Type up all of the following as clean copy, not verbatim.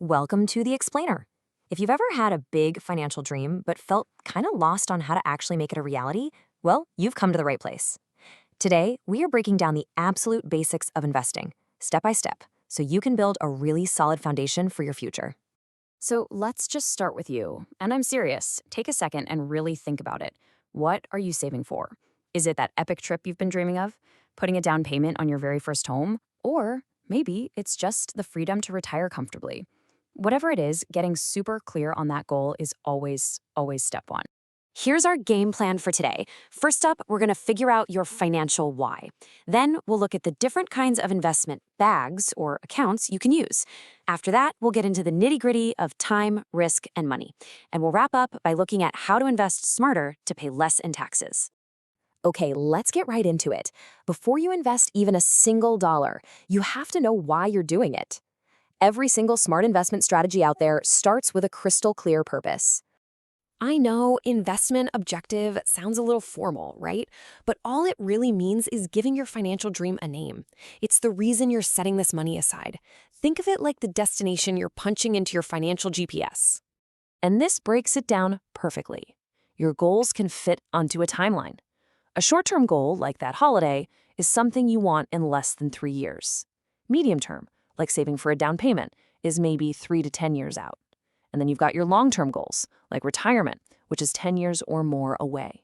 Welcome to the Explainer. If you've ever had a big financial dream but felt kind of lost on how to actually make it a reality, well, you've come to the right place. Today, we are breaking down the absolute basics of investing, step by step, so you can build a really solid foundation for your future. So let's just start with you. And I'm serious. Take a second and really think about it. What are you saving for? Is it that epic trip you've been dreaming of? Putting a down payment on your very first home? Or maybe it's just the freedom to retire comfortably. Whatever it is, getting super clear on that goal is always step one. Here's our game plan for today. First up, we're going to figure out your financial why. Then we'll look at the different kinds of investment bags or accounts you can use. After that, we'll get into the nitty-gritty of time, risk, and money. And we'll wrap up by looking at how to invest smarter to pay less in taxes. Okay, let's get right into it. Before you invest even a single dollar, you have to know why you're doing it. Every single smart investment strategy out there starts with a crystal clear purpose. I know investment objective sounds a little formal, right? But all it really means is giving your financial dream a name. It's the reason you're setting this money aside. Think of it like the destination you're punching into your financial GPS. And this breaks it down perfectly. Your goals can fit onto a timeline. A short-term goal, like that holiday, is something you want in less than 3 years. Medium-term, like saving for a down payment, is maybe 3 to 10 years out. And then you've got your long-term goals, like retirement, which is 10 years or more away.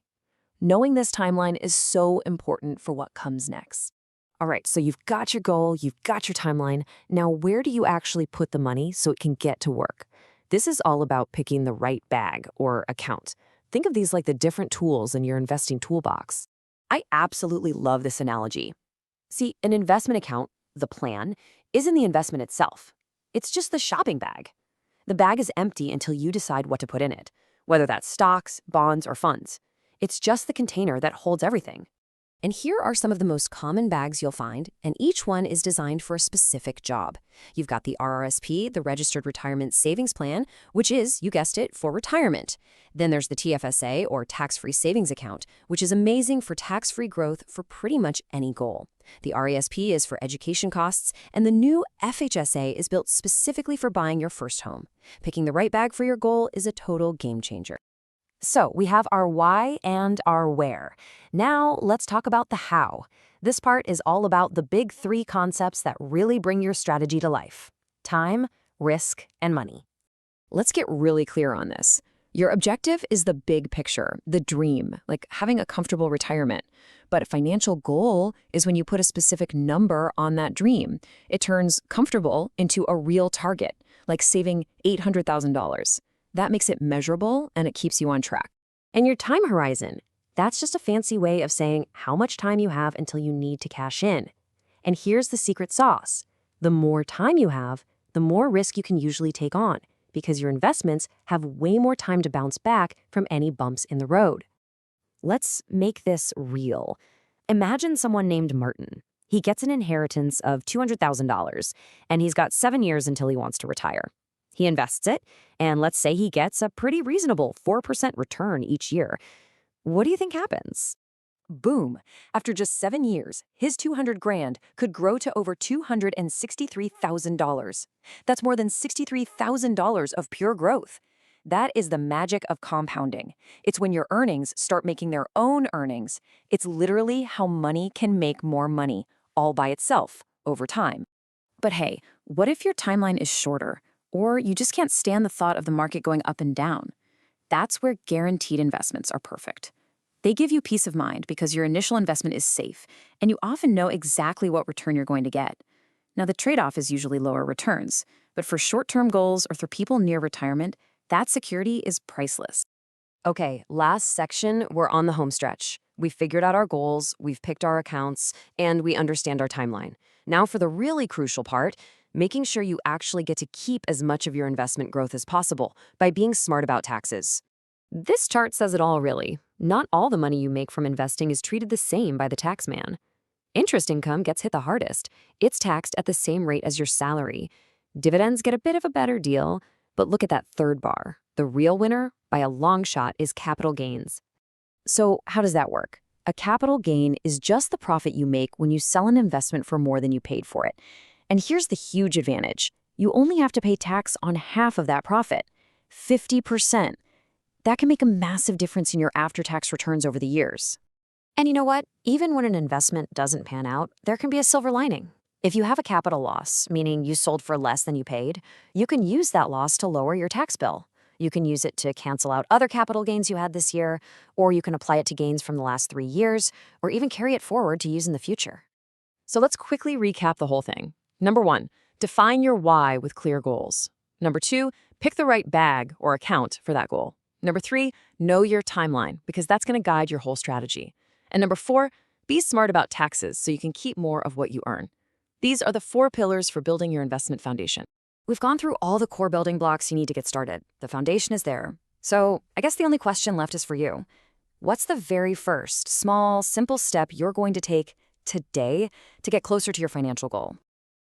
Knowing this timeline is so important for what comes next. All right, so you've got your goal, you've got your timeline. Now, where do you actually put the money so it can get to work? This is all about picking the right bag or account. Think of these like the different tools in your investing toolbox. I absolutely love this analogy. See, an investment account, the plan, isn't the investment itself. It's just the shopping bag. The bag is empty until you decide what to put in it, whether that's stocks, bonds, or funds. It's just the container that holds everything. And here are some of the most common bags you'll find, and each one is designed for a specific job. You've got the RRSP, the Registered Retirement Savings Plan, which is, you guessed it, for retirement. Then there's the TFSA, or Tax-Free Savings Account, which is amazing for tax-free growth for pretty much any goal. The RESP is for education costs, and the new FHSA is built specifically for buying your first home. Picking the right bag for your goal is a total game changer. So we have our why and our where. Now let's talk about the how. This part is all about the big 3 concepts that really bring your strategy to life: time, risk, and money. Let's get really clear on this. Your objective is the big picture, the dream, like having a comfortable retirement. But a financial goal is when you put a specific number on that dream. It turns comfortable into a real target, like saving $800,000. That makes it measurable and it keeps you on track. And your time horizon, that's just a fancy way of saying how much time you have until you need to cash in. And here's the secret sauce. The more time you have, the more risk you can usually take on, because your investments have way more time to bounce back from any bumps in the road. Let's make this real. Imagine someone named Martin. He gets an inheritance of $200,000, and he's got 7 years until he wants to retire. He invests it, and let's say he gets a pretty reasonable 4% return each year. What do you think happens? Boom! After just 7 years, his $200,000 could grow to over $263,000. That's more than $63,000 of pure growth. That is the magic of compounding. It's when your earnings start making their own earnings. It's literally how money can make more money, all by itself, over time. But hey, what if your timeline is shorter? Or you just can't stand the thought of the market going up and down? That's where guaranteed investments are perfect. They give you peace of mind because your initial investment is safe, and you often know exactly what return you're going to get. Now, the trade-off is usually lower returns, but for short-term goals or for people near retirement, that security is priceless. Okay, last section, we're on the home stretch. We've figured out our goals, we've picked our accounts, and we understand our timeline. Now for the really crucial part, making sure you actually get to keep as much of your investment growth as possible by being smart about taxes. This chart says it all, really. Not all the money you make from investing is treated the same by the tax man. Interest income gets hit the hardest. It's taxed at the same rate as your salary. Dividends get a bit of a better deal, but look at that third bar. The real winner, by a long shot, is capital gains. So how does that work? A capital gain is just the profit you make when you sell an investment for more than you paid for it. And here's the huge advantage. you only have to pay tax on half of that profit, 50%. That can make a massive difference in your after-tax returns over the years. And you know what? Even when an investment doesn't pan out, there can be a silver lining. If you have a capital loss, meaning you sold for less than you paid, you can use that loss to lower your tax bill. You can use it to cancel out other capital gains you had this year, or you can apply it to gains from the last 3 years, or even carry it forward to use in the future. So let's quickly recap the whole thing. Number 1, define your why with clear goals. Number 2, pick the right bag or account for that goal. Number 3, know your timeline, because that's going to guide your whole strategy. And number 4, be smart about taxes so you can keep more of what you earn. These are the 4 pillars for building your investment foundation. We've gone through all the core building blocks you need to get started. The foundation is there. So I guess the only question left is for you. What's the very first, small, simple step you're going to take today to get closer to your financial goal?